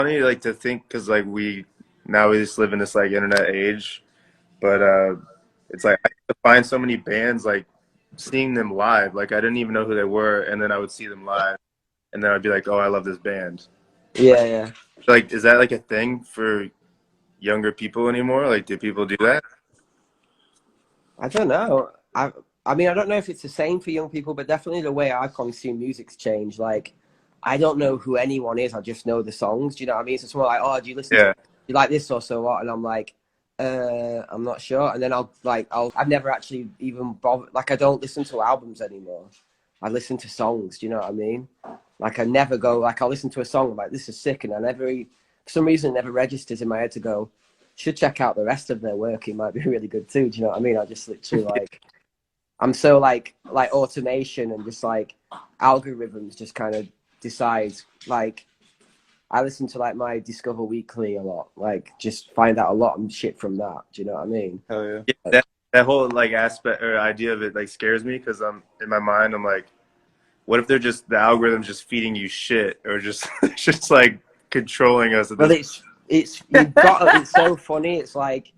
funny like to think because like we just live in this like internet age, but it's like I used to find so many bands like seeing them live. Like I didn't even know who they were, and then I would see them live, and then I'd be like, oh, I love this band. Yeah, yeah. Like, is that like a thing for younger people anymore? Like, do people do that? I don't know. I mean, I don't know if it's the same for young people, but definitely the way I consume music's changed. Like, I don't know who anyone is. I just know the songs. Do you know what I mean? So someone like, oh, do you listen to, Yeah, do you like this or so what? And I'm like, I'm not sure. And then I've never actually even bothered. Like, I don't listen to albums anymore. I listen to songs. Do you know what I mean? Like, I never go, like, I'll listen to a song, I'm like, this is sick. And for some reason, it never registers in my head to go, should check out the rest of their work. It might be really good too. Do you know what I mean? I just literally like, I'm so like automation and just like algorithms just kind of decide. Like I listen to like my Discover Weekly a lot. Like just find out a lot of shit from that. Do you know what I mean? Hell yeah. yeah. That whole like aspect or idea of it like scares me because I'm in my mind. I'm like, what if they're just the algorithm's just feeding you shit or just just like controlling us at Well, this. it's you've got. It's so funny. It's like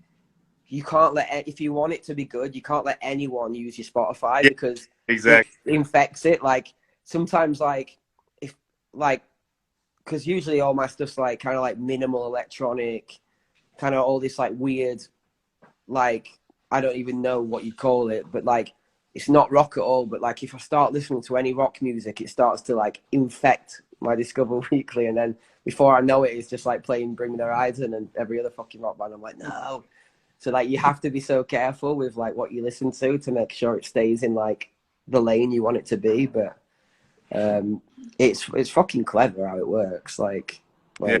you can't if you want it to be good, you can't let anyone use your Spotify Yeah, because exactly. it infects it. Like sometimes, like if like because usually all my stuff's like kind of like minimal electronic, kind of all this like weird, like I don't even know what you call it, but like it's not rock at all. But like if I start listening to any rock music, it starts to like infect my Discover Weekly, and then before I know it, it's just like playing Bring Me the Horizon and every other fucking rock band. I'm like, no. So like you have to be so careful with like what you listen to make sure it stays in like the lane you want it to be. But it's fucking clever how it works. Like Yeah.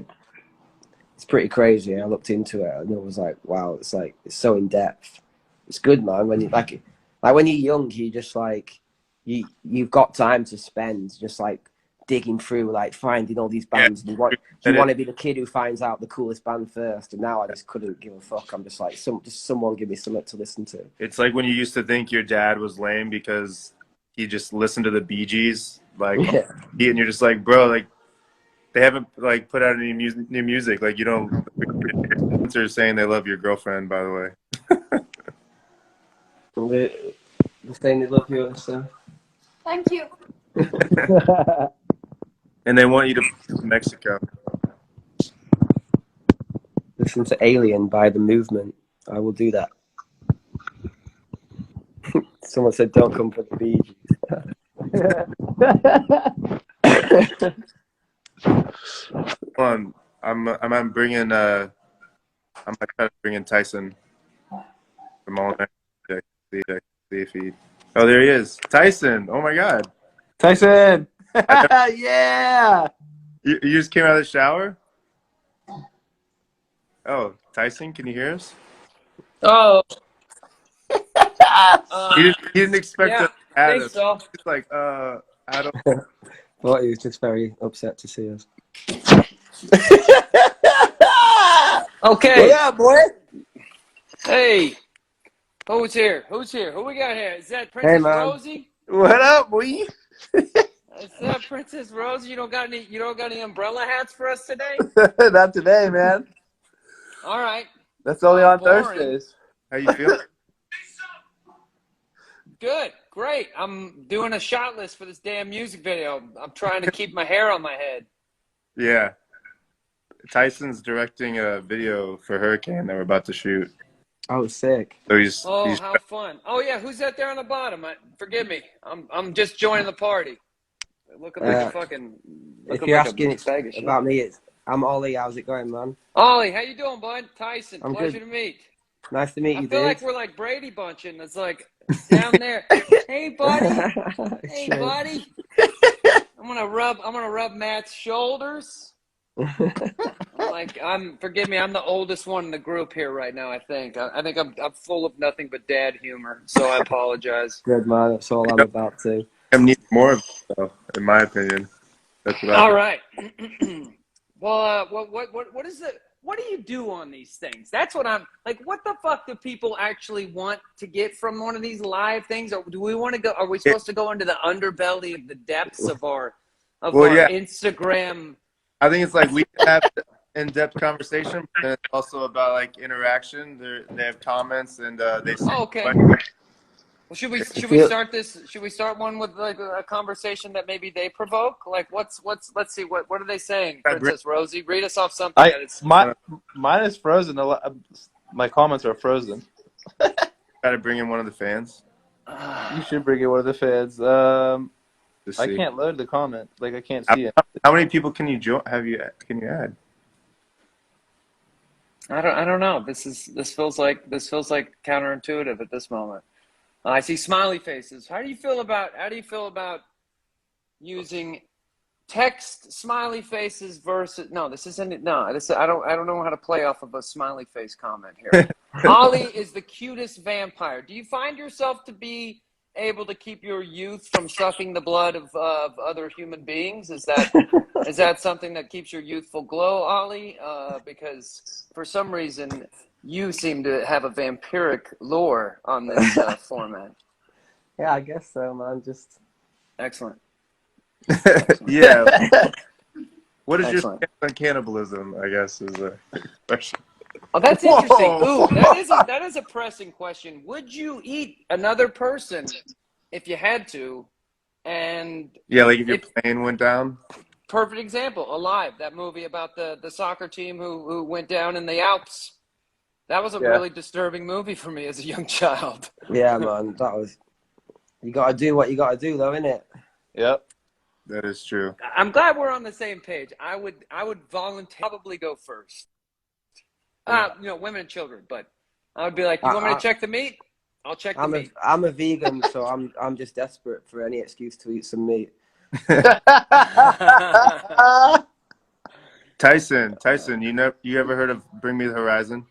it's pretty crazy. I looked into it and it was like, wow, it's like it's so in depth. It's good, man. When you like when you're young, you just like you've got time to spend just like digging through, like finding all these bands. And you want to be the kid who finds out the coolest band first. And now I just couldn't give a fuck. I'm just like, just someone give me something to listen to. It's like when you used to think your dad was lame because he just listened to the Bee Gees, like, Yeah. and you're just like, bro, like they haven't like put out any new music. Like you don't. They're saying they love your girlfriend, by the way. They're saying they love you and stuff. Thank you. And they want you to Mexico. Listen to Alien by The Movement. I will do that. Someone said, don't come for the Bee Gees. I'm bringing I'm gonna try to bring in Tyson from all next. See if he. Oh, there he is, Tyson. Oh my God, Tyson. Yeah. you just came out of the shower. Oh, Tyson, can you hear us? Oh, He didn't expect yeah, to add think us. so. He's like, I don't. Thought he was just very upset to see us. Okay. Yeah, boy. Hey, who's here? Who we got here? Is that Princess man. Rosie? What up, boy? Is that Princess Rosie? You don't got any umbrella hats for us today? Not today, man. All right. That's only on Boring. Thursdays. How you feel? Good. Great. I'm doing a shot list for this damn music video. I'm trying to keep my hair on my head. Yeah. Tyson's directing a video for Hurricane that we're about to shoot. Oh, sick. So he's How fun. Oh yeah, who's that there on the bottom? Forgive me. I'm just joining the party. Looking like a fucking if you're asking about me, I'm Oli. How's it going, man? Ollie, how you doing, bud? Tyson, I'm pleasure good. to meet. Nice to meet you, I feel dude. like we're like Brady bunching. It's like down there. Hey, buddy. Hey, buddy. I'm gonna rub Matt's shoulders. Forgive me. I'm the oldest one in the group here right now. I think I'm full of nothing but dad humor. So I apologize. Good, man. That's all I'm about to. I need more of it, though, in my opinion. That's what All right. Well, what is it? What do you do on these things? That's what I'm like. What the fuck do people actually want to get from one of these live things? Or do we want to go? Are we supposed to go into the underbelly of the depths of our Instagram? I think it's like we have to, in-depth conversation, but then it's also about like interaction. They have comments and they say Oh, okay. questions. Well, should we feel- start this? Should we start one with like a conversation that maybe they provoke? Like, what's? Let's see. What are they saying? I bring- Princess Rosie, read us off something that is. Mine is frozen. My comments are frozen. Try to bring in one of the fans. You should bring in one of the fans. To I see. can't load the comment. Like I can't see it. How many people can you can you add? I don't know. This feels like counterintuitive at this moment. I see smiley faces. How do you feel about using text smiley faces versus this isn't no this I don't know how to play off of a smiley face comment here. Oli is the cutest vampire. Do you find yourself to be able to keep your youth from sucking the blood of other human beings? Is that something that keeps your youthful glow, Oli? Because for some reason you seem to have a vampiric lure on this format. Yeah, I guess so, man. Just Excellent. Yeah. What is Excellent. your stance on cannibalism? I guess is a question. Oh, that's interesting. Whoa. Ooh, that is a pressing question. Would you eat another person if you had to? And Yeah, like if your plane went down. perfect example, Alive, that movie about the soccer team who went down in the Alps. That was a really disturbing movie for me as a young child. yeah, man. That was. You gotta do what you gotta do, though, innit? Yep. That is true. I'm glad we're on the same page. I would voluntarily probably go first. Women and children, but I would be like, you want me to check the meat? I'll check the meat. I'm a vegan, so I'm just desperate for any excuse to eat some meat. Tyson, you ever heard of Bring Me the Horizon?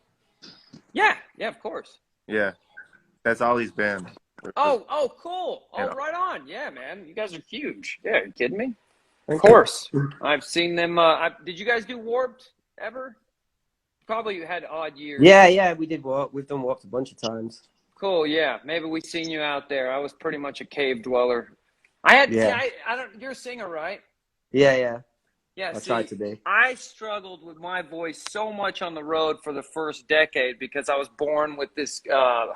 Yeah, of course. Yeah, that's Ollie's band. Oh, cool. Oh, Yeah. right on. Yeah, man. You guys are huge. Yeah, are you kidding me? Of Okay. course. I've seen them. Did you guys do Warped ever? Probably you had odd years. Yeah, we did Warp. We've done Warped a bunch of times. Cool, yeah. Maybe we seen you out there. I was pretty much a cave dweller. I don't. You're a singer, right? Yeah. Yeah. I tried to be. I struggled with my voice so much on the road for the first decade because I was born with this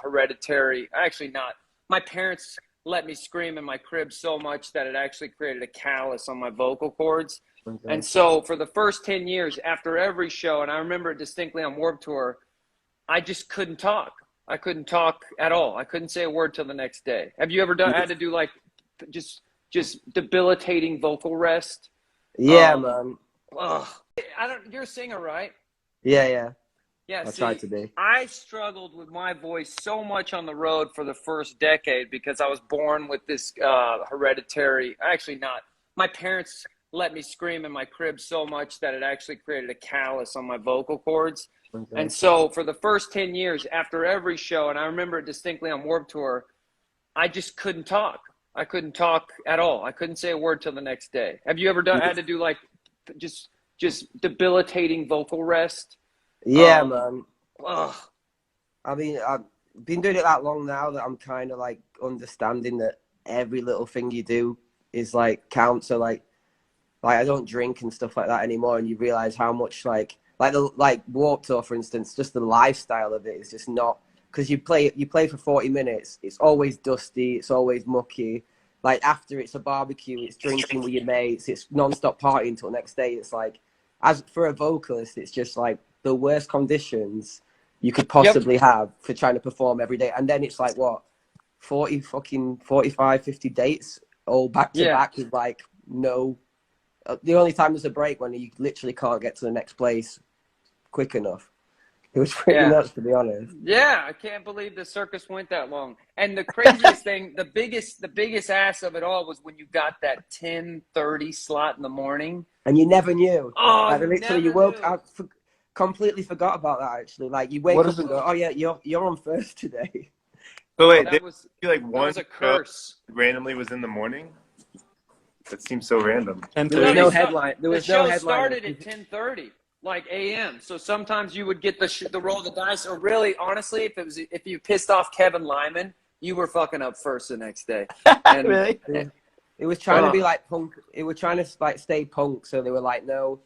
hereditary. Actually, not. My parents let me scream in my crib so much that it actually created a callus on my vocal cords. Okay. And so for the first 10 years, after every show, and I remember it distinctly on Warped Tour, I just couldn't talk. I couldn't talk at all. I couldn't say a word till the next day. Have you ever had to do like just debilitating vocal rest? Yeah, man. Ugh. You're a singer, right? Yeah. Yeah. I tried to be. I struggled with my voice so much on the road for the first decade because I was born with this hereditary. Actually, not. My parents let me scream in my crib so much that it actually created a callus on my vocal cords. Okay. And so for the first 10 years, after every show, and I remember it distinctly on Warped Tour, I just couldn't talk. I couldn't talk at all. I couldn't say a word till the next day. Have you ever had to do like just debilitating vocal rest? Yeah, man. Ugh. I mean, I've been doing it that long now that I'm kind of like understanding that every little thing you do is like counts. So like I don't drink and stuff like that anymore, and you realize how much like Warped Tour, for instance, just the lifestyle of it is just not, because you play for 40 minutes. It's always dusty. It's always mucky. Like after it's a barbecue, it's drinking with your mates. It's non-stop partying until next day. It's like, as for a vocalist, it's just like the worst conditions you could possibly have for trying to perform every day. And then it's like, what, 45, 50 dates all back to back with like no, the only time there's a break when you literally can't get to the next place quick enough. It was pretty nuts, to be honest. Yeah, I can't believe the circus went that long. And the craziest thing, the biggest ass of it all was when you got that 10:30 slot in the morning. And you never knew. Oh, like, literally, you woke up, completely forgot about that, actually. Like, you wake up and go, oh, yeah, you're on first today. So wait, that was one a curse. Randomly was in the morning? That seems so random. And there was no headline. There was no headline. The show started at 10:30. Like a.m. So sometimes you would get the roll of the dice, or really, honestly, if you pissed off Kevin Lyman, you were fucking up first the next day. And, really? It was trying to be like punk. It was trying to like stay punk. So they were like, no,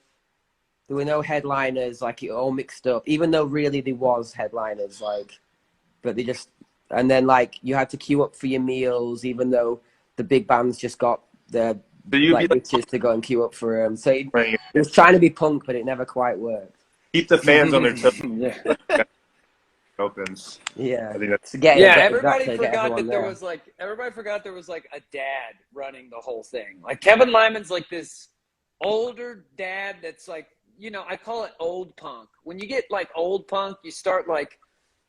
there were no headliners. Like, it all mixed up, even though really there was headliners. Like, but they just, and then like you had to queue up for your meals, even though the big bands just got their So you'd be like bitches to go and queue up for them. So it playing was trying to be punk, but it never quite worked. keep the fans on their toes. Yeah. Opens. Yeah, I think that's to get Yeah, it, everybody exactly, get forgot everyone that there there. was like a dad running the whole thing. Like Kevin Lyman's like this older dad that's like, you know, I call it old punk. When you get like old punk, you start like,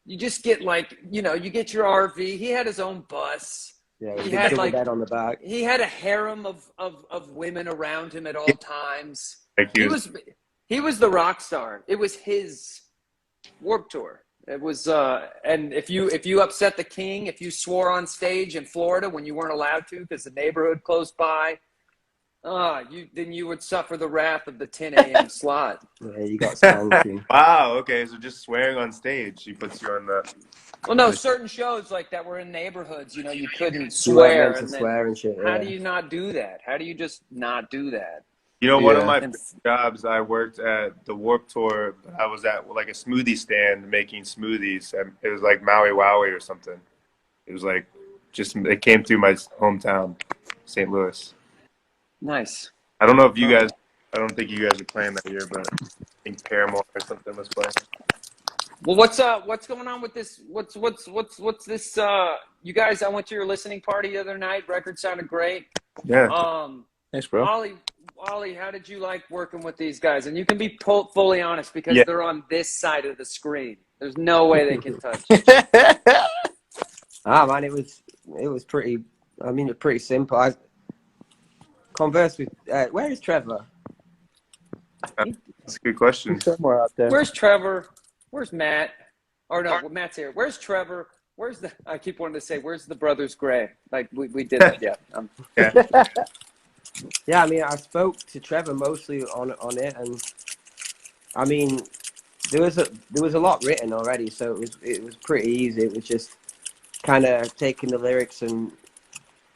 you just get like, you know, you get your RV. He had his own bus. Yeah, He big had double like, bed on the back. he had a harem of women around him at all times. like He was the rock star. It was his Warped Tour. It was and if you upset the king, if you swore on stage in Florida when you weren't allowed to because the neighborhood close by, you would suffer the wrath of the 10 a.m. slot. Yeah, you got skanky. wow. Okay, so just swearing on stage, he puts you on the. Well, no, certain shows like that were in neighborhoods, you know, you couldn't You weren't swear, meant to and then swear and shit. how Yeah. do you not do that? How do you just not do that? You know, one of Yeah. my And first jobs, I worked at the Warped Tour. But I was at like a smoothie stand making smoothies, and it was like Maui Wowie or something. It was like just it came through my hometown, St. Louis. nice. I don't know if you guys. I don't think you guys were playing that year, but I think Paramore or something was playing. Well, what's going on with this? What's this? You guys, I went to your listening party the other night. Record sounded great. Yeah. Thanks, bro. Ollie, how did you like working with these guys? And you can be fully honest because Yeah. they're on this side of the screen. There's no way they can touch. Ah, man, it was pretty. I mean, it's pretty simple. I conversed with. Where is Trevor? That's a good question. Somewhere out there. Where's Trevor? Where's Matt? Or no, Matt's here. Where's Trevor? Where's the? I keep wanting to say, where's the brothers Gray? Like we did that. Yeah. Yeah. Yeah, I mean, I spoke to Trevor mostly on it, and I mean, there was a lot written already, so it was pretty easy. It was just kind of taking the lyrics and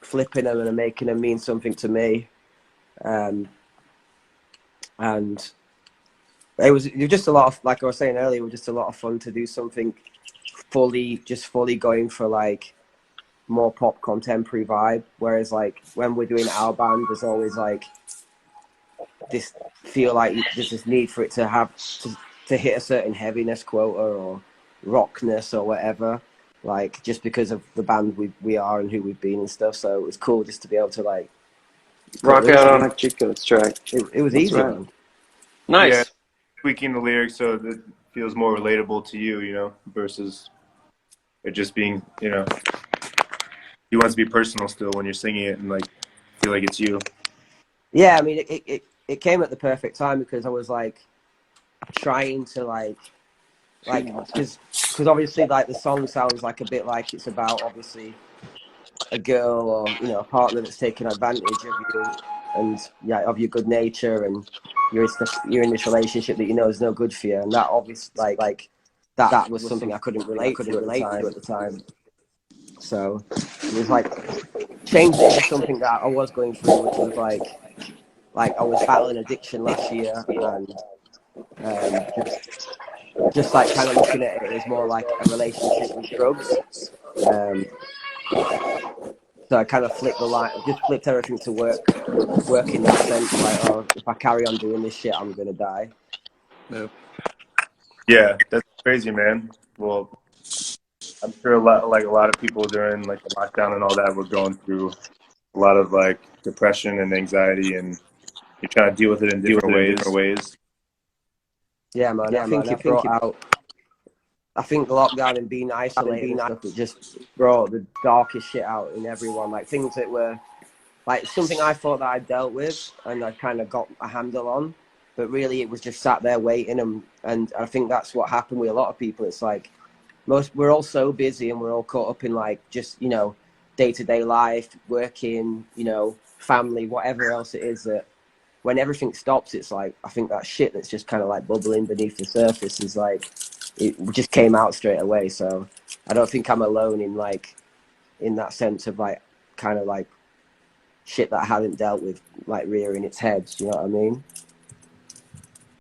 flipping them and making them mean something to me, and it was just a lot of, like I was saying earlier, it was just a lot of fun to do something fully going for like more pop contemporary vibe. Whereas like when we're doing our band, there's always like this feel like there's this need for it to have to hit a certain heaviness quota or rockness or whatever, like just because of the band we are and who we've been and stuff. So it was cool just to be able to like Rock out on a cheat codes track. it was That's easy, right. man. Nice. Yeah. Tweaking the lyrics so that it feels more relatable to you, you know, versus it just being, you know, you want it to be personal still when you're singing it and like feel like it's you. Yeah, I mean it came at the perfect time because I was like trying to like because obviously like the song sounds like a bit like it's about obviously a girl or, you know, a partner that's taking advantage of you and yeah, of your good nature, and you're in this relationship that you know is no good for you, and that obviously like that was something I couldn't relate to at the time. So it was like changed it to something that I was going through, which was like I was battling addiction last year, and just like kind of looking at it as more like a relationship with drugs. So I kind of flipped the line, just flipped everything to work in that sense. Like, oh, if I carry on doing this shit, I'm gonna die. Yeah, that's crazy, man. Well, I'm sure a lot of people during like the lockdown and all that were going through a lot of like depression and anxiety, and you're trying to deal with it in different ways. Yeah, man. I think it brought out. I think lockdown and being isolated and stuff, it just brought the darkest shit out in everyone. Like things that were like something I thought that I dealt with and I kind of got a handle on, but really it was just sat there waiting. And I think that's what happened with a lot of people. It's like we're all so busy and we're all caught up in like just, you know, day-to-day life, working, you know, family, whatever else it is, that when everything stops, it's like, I think that shit that's just kind of like bubbling beneath the surface is like, it just came out straight away. So I don't think I'm alone in like, in that sense of like, kind of like shit that I hadn't dealt with, like rearing its head. You know what I mean?